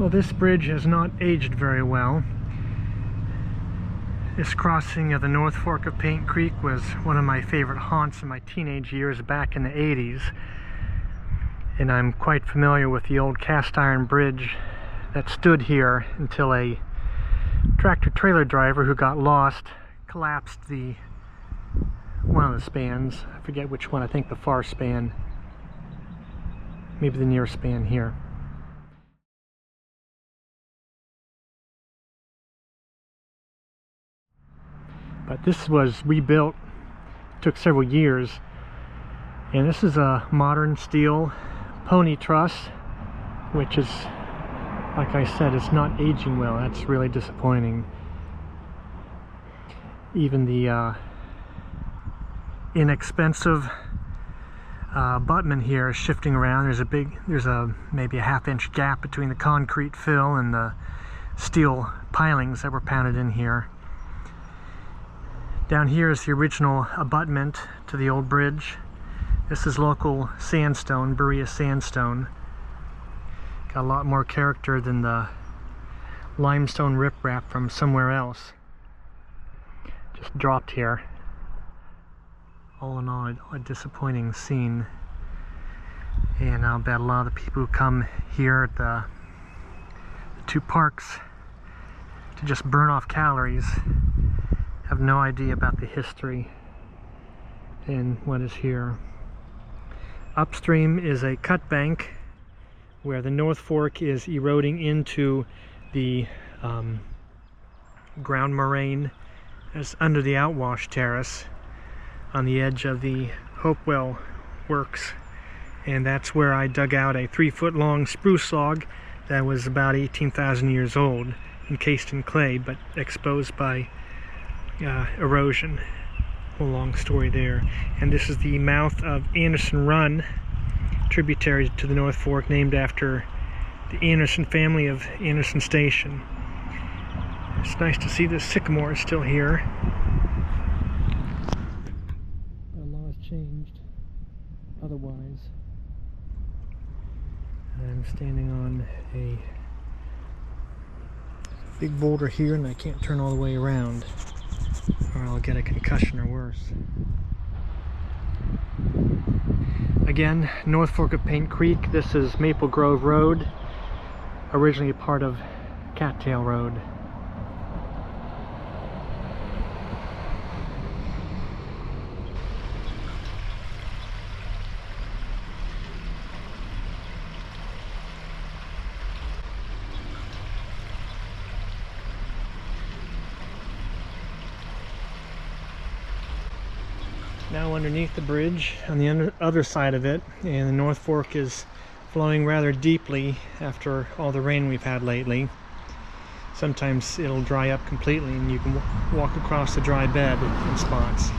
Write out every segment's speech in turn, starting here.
Well, this bridge has not aged very well. This crossing of the North Fork of Paint Creek was one of my favorite haunts in my teenage years back in the 80s. And I'm quite familiar with the old cast iron bridge that stood here until a tractor-trailer driver who got lost collapsed one of the spans. I forget which one, I think the far span. Maybe the near span here. But this was rebuilt, took several years, and this is a modern steel pony truss, which is, like I said, it's not aging well. That's really disappointing. Even the inexpensive abutment here is shifting around. There's maybe a half-inch gap between the concrete fill and the steel pilings that were pounded in here. Down here is the original abutment to the old bridge. This is local sandstone, Berea sandstone. Got a lot more character than the limestone riprap from somewhere else. Just dropped here. All in all, a disappointing scene. And I'll bet a lot of the people who come here at the two parks to just burn off calories have no idea about the history and what is here. Upstream is a cut bank where the North Fork is eroding into the ground moraine that's under the outwash terrace on the edge of the Hopewell Works, and that's where I dug out a 3-foot long spruce log that was about 18,000 years old, encased in clay but exposed by erosion. A long story there. And this is the mouth of Anderson Run, tributary to the North Fork, named after the Anderson family of Anderson Station. It's nice to see the sycamore is still here. A lot has changed otherwise. I'm standing on a big boulder here and I can't turn all the way around, or I'll get a concussion or worse. Again, North Fork of Paint Creek. This is Maple Grove Road, originally part of Cattail Road. Now underneath the bridge on the other side of it, and the North Fork is flowing rather deeply after all the rain we've had lately. Sometimes it'll dry up completely and you can walk across the dry bed in spots.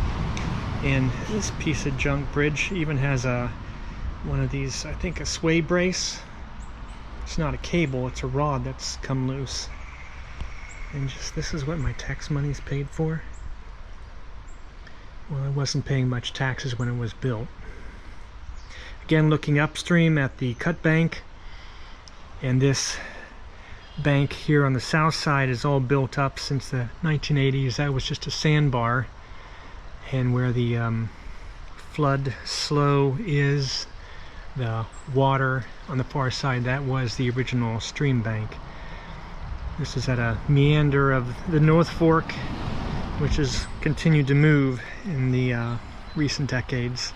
And this piece of junk bridge even has one of these, I think a sway brace. It's not a cable, it's a rod that's come loose. And just, this is what my tax money's paid for. Well, I wasn't paying much taxes when it was built. Again, looking upstream at the cut bank, and this bank here on the south side is all built up since the 1980s. That was just a sandbar, and where the flood slough is, the water on the far side, that was the original stream bank. This is at a meander of the North Fork, which has continued to move in the recent decades,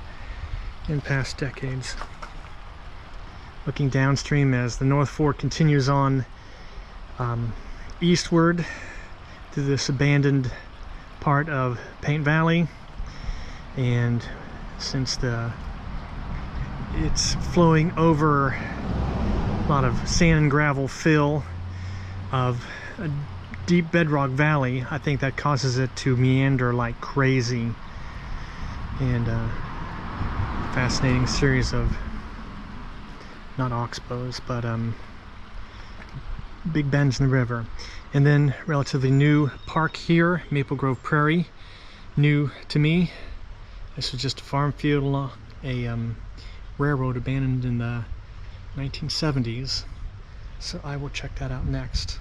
in past decades. Looking downstream as the North Fork continues on eastward through this abandoned part of Paint Valley, and since it's flowing over a lot of sand and gravel fill of a deep bedrock valley, I think that causes it to meander like crazy. And fascinating series of, not oxbows, but big bends in the river. And then relatively new park here, Maple Grove Prairie. New to me. This was just a farm field along a railroad abandoned in the 1970s. So I will check that out next.